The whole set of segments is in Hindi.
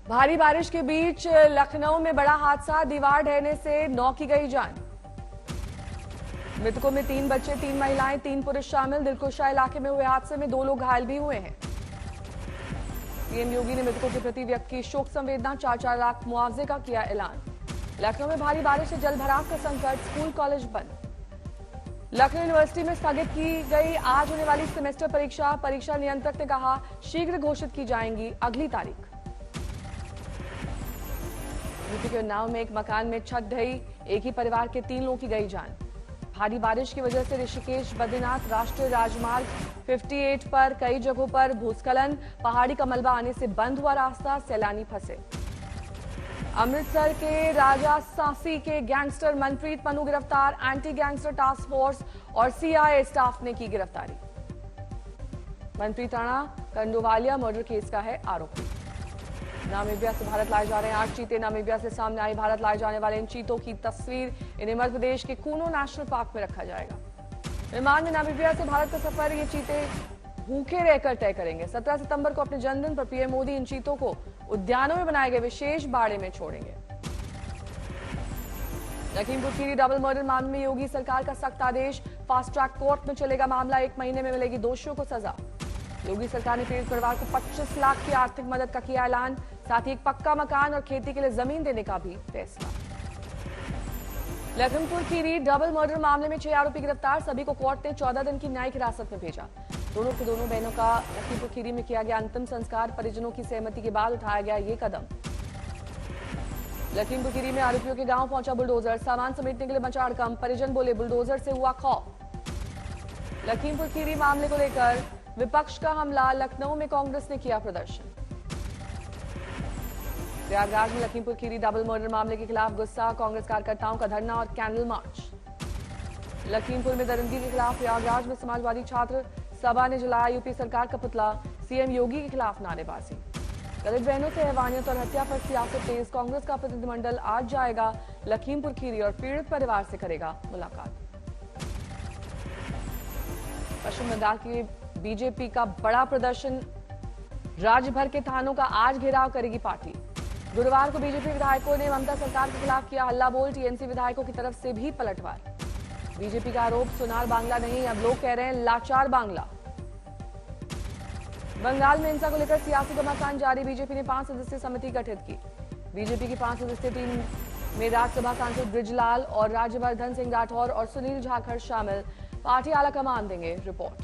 भारी बारिश के बीच लखनऊ में बड़ा हादसा, दीवार ढहने से 9 की गई जान। मृतकों में 3 बच्चे, 3 महिलाएं, 3 पुरुष शामिल। दिलकुशा इलाके में हुए हादसे में 2 लोग घायल भी हुए हैं। सीएम योगी ने मृतकों के प्रति व्यक्त की शोक संवेदना, 4-4 लाख मुआवजे का किया ऐलान। लखनऊ में भारी बारिश से जल भराव का संकट, स्कूल कॉलेज बंद। लखनऊ यूनिवर्सिटी में स्थगित की गई आज होने वाली सेमेस्टर परीक्षा नियंत्रक ने कहा शीघ्र घोषित की जाएंगी अगली तारीख। यूपी के उन्नाव में एक मकान में छत ढही, एक ही परिवार के 3 लोगों की गई जान। भारी बारिश की वजह से ऋषिकेश बद्रीनाथ राष्ट्रीय राजमार्ग 58 पर कई जगहों पर भूस्खलन, पहाड़ी का मलबा आने से बंद हुआ रास्ता, सैलानी फंसे। अमृतसर के राजा सांसी के गैंगस्टर मनप्रीत मनु गिरफ्तार, एंटी गैंगस्टर टास्क फोर्स और सीआईए स्टाफ ने की गिरफ्तारी। मनप्रीत राणा कंडोवालिया मर्डर केस का है आरोपी। नामीबिया से भारत लाए जा रहे हैं 8 चीते। नामीबिया से सामने आई भारत लाए जाने वाले इन चीतों की तस्वीर, इन्हें मध्य प्रदेश के कूनो नेशनल पार्क में रखा जाएगा। विमान में नामीबिया से भारत का सफर ये चीते भूखे रहकर तय करेंगे। 17 सितंबर को अपने जन्मदिन पर पीएम मोदी इन चीतों को उद्यानों में बनाए गए विशेष बाड़े में छोड़ेंगे। लखीमपुर खीरी डबल मर्डर मामले में योगी सरकार का सख्त आदेश, फास्ट ट्रैक कोर्ट में चलेगा मामला, 1 महीने में मिलेगी दोषियों को सजा। योगी सरकार ने पीड़ित परिवार को 25 लाख की आर्थिक मदद का किया ऐलान, साथ ही एक पक्का मकान और खेती के लिए जमीन देने का भी फैसला। लखीमपुर खीरी डबल मर्डर मामले में 6 आरोपी गिरफ्तार, सभी को कोर्ट ने 14 दिन की न्यायिक हिरासत में भेजा। दोनों की दोनों बहनों का लखीमपुर खीरी में किया गया अंतिम संस्कार, परिजनों की सहमति के बाद उठाया गया ये कदम। लखीमपुर खीरी में आरोपियों के गांव पहुंचा बुलडोजर, सामान समेटने के लिए मचा हड़कंप, परिजन बोले बुलडोजर से हुआ खौफ। लखीमपुर खीरी मामले को लेकर विपक्ष का हमला, लखनऊ में कांग्रेस ने किया प्रदर्शन। प्रयागराज में लखीमपुर खीरी डबल मर्डर मामले के खिलाफ गुस्सा, कांग्रेस कार्यकर्ताओं का धरना और कैंडल मार्च। लखीमपुर में दरिंदगी के खिलाफ प्रयागराज में समाजवादी छात्र सभा ने जलाया यूपी सरकार का पुतला, सीएम योगी के खिलाफ नारेबाजी। दलित बहनों से हैवानियत और हत्या पर सियासत तेज, कांग्रेस का प्रतिनिधिमंडल आज जाएगा लखीमपुर खीरी और पीड़ित परिवार से करेगा मुलाकात। पश्चिम बंगाल की बीजेपी का बड़ा प्रदर्शन, राज्य भर के थानों का आज घेराव करेगी पार्टी। गुरुवार को बीजेपी विधायकों ने ममता सरकार के खिलाफ किया हल्ला बोल, टीएमसी विधायकों की तरफ से भी पलटवार। बीजेपी का आरोप सुनार बांग्ला नहीं, अब लोग कह रहे हैं लाचार बांग्ला। बंगाल में हिंसा को लेकर सियासी घमासान जारी, बीजेपी ने 5 सदस्यीय समिति गठित की। बीजेपी की 5 सदस्यीय टीम में राज्यसभा सांसद बृजलाल और राज्यवर्धन सिंह राठौर और सुनील झाखड़ शामिल, पार्टी आला कमान देंगे रिपोर्ट।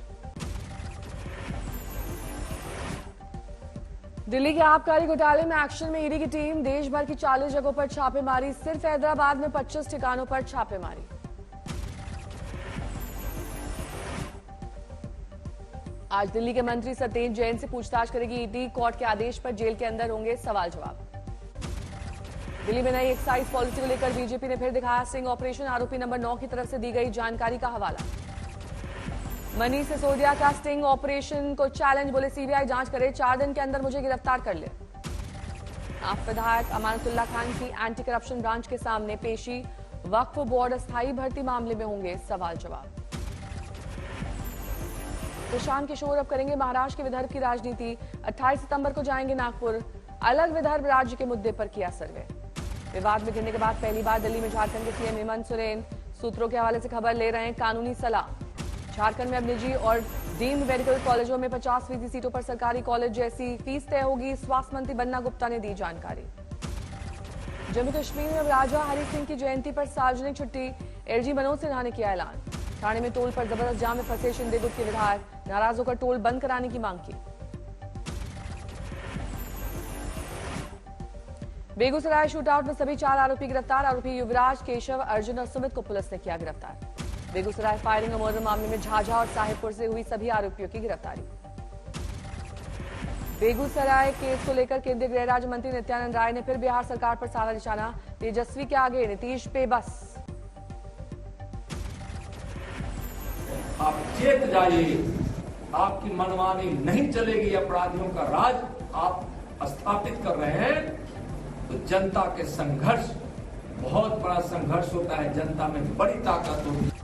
दिल्ली के आबकारी घोटाले में एक्शन में ईडी की टीम, देश भर की 40 जगहों पर छापेमारी, सिर्फ हैदराबाद में 25 ठिकानों पर छापेमारी। आज दिल्ली के मंत्री सत्येंद्र जैन से पूछताछ करेगी ईडी, कोर्ट के आदेश पर जेल के अंदर होंगे सवाल जवाब। दिल्ली में नई एक्साइज पॉलिसी को लेकर बीजेपी ने फिर दिखाया सिंह ऑपरेशन, आरोपी नंबर 9 की तरफ से दी गई जानकारी का हवाला। मनीष सिसोदिया का स्टिंग ऑपरेशन को चैलेंज, बोले सीबीआई जांच करे, 4 दिन के अंदर मुझे गिरफ्तार कर ले। आप विधायक अमानतुल्लाह खान की एंटी करप्शन ब्रांच के सामने पेशी, वक्फ बोर्ड अस्थायी भर्ती मामले में होंगे सवाल जवाब। प्रशांत किशोर अब करेंगे महाराष्ट्र के विदर्भ की राजनीति, 28 सितंबर को जाएंगे नागपुर, अलग विदर्भ राज्य के मुद्दे पर किया सर्वे। विवाद में गिरने के बाद पहली बार दिल्ली में झारखंड के सीएम हेमंत सोरेन, सूत्रों के हवाले से खबर ले रहे हैं कानूनी सलाह। झारखंड में अब निजी और डीम्ड मेडिकल कॉलेजों में 50% सीटों पर सरकारी कॉलेज जैसी फीस तय होगी, स्वास्थ्य मंत्री बन्ना गुप्ता ने दी जानकारी। जम्मू कश्मीर में अब राजा हरि सिंह की जयंती पर सार्वजनिक छुट्टी, एलजी मनोज सिन्हा ने किया ऐलान। थाने में टोल पर जबरदस्त जाम में फंसे शिंदे गुट के विधायक, नाराज होकर टोल बंद कराने की मांग की। बेगूसराय शूटआउट में सभी 4 आरोपी गिरफ्तार, आरोपी युवराज, केशव, अर्जुन और सुमित को पुलिस ने किया गिरफ्तार। बेगूसराय फायरिंग और मर्डर मामले में झाझा और साहिबपुर से हुई सभी आरोपियों की गिरफ्तारी। बेगूसराय केस को लेकर केंद्रीय गृह राज्य मंत्री नित्यानंद राय ने फिर बिहार सरकार पर साधा निशाना, तेजस्वी के आगे नीतीश बेबस। आप चेत जाइए, आपकी मनमानी नहीं चलेगी, अपराधियों का राज आप स्थापित कर रहे हैं तो जनता के संघर्ष, बहुत बड़ा संघर्ष होता है, जनता में बड़ी ताकत होती है।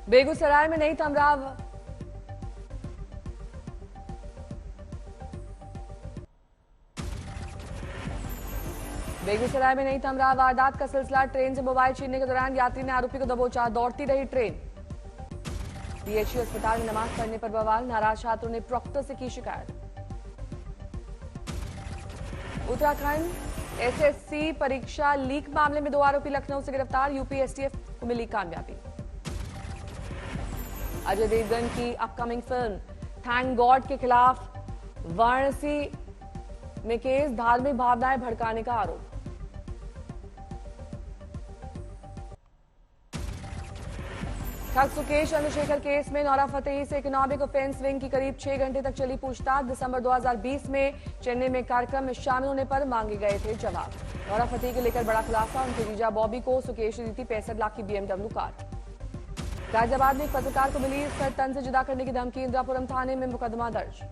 बेगूसराय में नई थमराव बेगूसराय में नहीं थम रहा वारदात का सिलसिला। ट्रेन से मोबाइल छीनने के दौरान यात्री ने आरोपी को दबोचा। दौड़ती रही ट्रेन। पीएचयू अस्पताल में नमाज पढ़ने पर बवाल। नाराज छात्रों ने प्रोक्टर से की शिकायत। उत्तराखंड एसएससी परीक्षा लीक मामले में 2 आरोपी लखनऊ से गिरफ्तार। यूपी एसटीएफ को मिली कामयाबी। अजय देवगन की अपकमिंग फिल्म थैंक गॉड के खिलाफ वाराणसी में केस। धार्मिक भावनाएं भड़काने का आरोप। ठग सुकेश चंद्रशेखर केस में नौरा फतेही से इकोनॉमिक ऑफेंस विंग की करीब 6 घंटे तक चली पूछताछ। दिसंबर 2020 में चेन्नई में कार्यक्रम में शामिल होने पर मांगे गए थे जवाब। नौरा फतेही को लेकर बड़ा खुलासा। उनके जीजा बॉबी को सुकेश ने दी थी 65 लाख की बीएमडब्ल्यू कार। गाजियाबाद में एक पत्रकार को मिली तन से जुदा करने की धमकी। इंदिरापुरम थाने में मुकदमा दर्ज।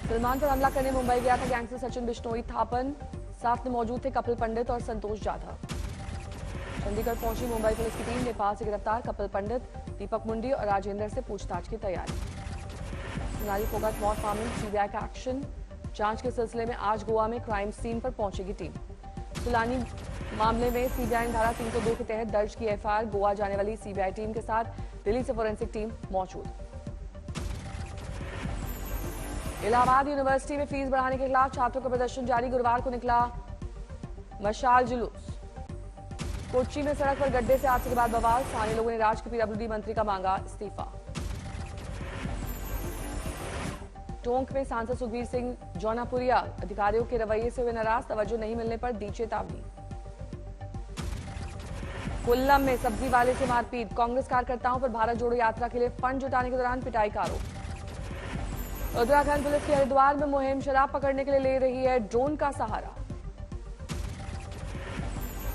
सलमान पर हमला करने मुंबई गया था गैंगस्टर सचिन बिश्नोई थापन। साथ में मौजूद थे कपिल पंडित और संतोष जाधव। चंडीगढ़ पहुंची मुंबई पुलिस की टीम। नेपाल से गिरफ्तार कपिल पंडित, दीपक मुंडी और राजेंद्र से पूछताछ की तैयारी। सोनाली फोगाट मौत मामले में सीबीआई का एक्शन। जांच के सिलसिले में आज गोवा में क्राइम सीन पर पहुंचेगी टीम। सुलानी मामले में सीबीआई ने धारा 302 के तहत दर्ज की एफआईआर। गोवा जाने वाली सीबीआई टीम के साथ दिल्ली से फोरेंसिक टीम मौजूद। इलाहाबाद यूनिवर्सिटी में फीस बढ़ाने के खिलाफ छात्रों का प्रदर्शन जारी। गुरुवार को निकला मशाल जुलूस। कोच्चि में सड़क पर गड्ढे से हादसे के बाद बवाल। स्थानीय लोगों ने राज्य के पीडब्ल्यूडी मंत्री का मांगा इस्तीफा। टोंक में सांसद सुखबीर सिंह जौनापुरिया अधिकारियों के रवैये से हुए नाराज। तवज्जो नहीं मिलने पर दी चेतावनी। कोल्लम में सब्जी वाले से मारपीट। कांग्रेस कार्यकर्ताओं पर भारत जोड़ो यात्रा के लिए फंड जुटाने के दौरान पिटाई का आरोप। उत्तराखंड पुलिस की हरिद्वार में मुहिम। शराब पकड़ने के लिए ले रही है ड्रोन का सहारा।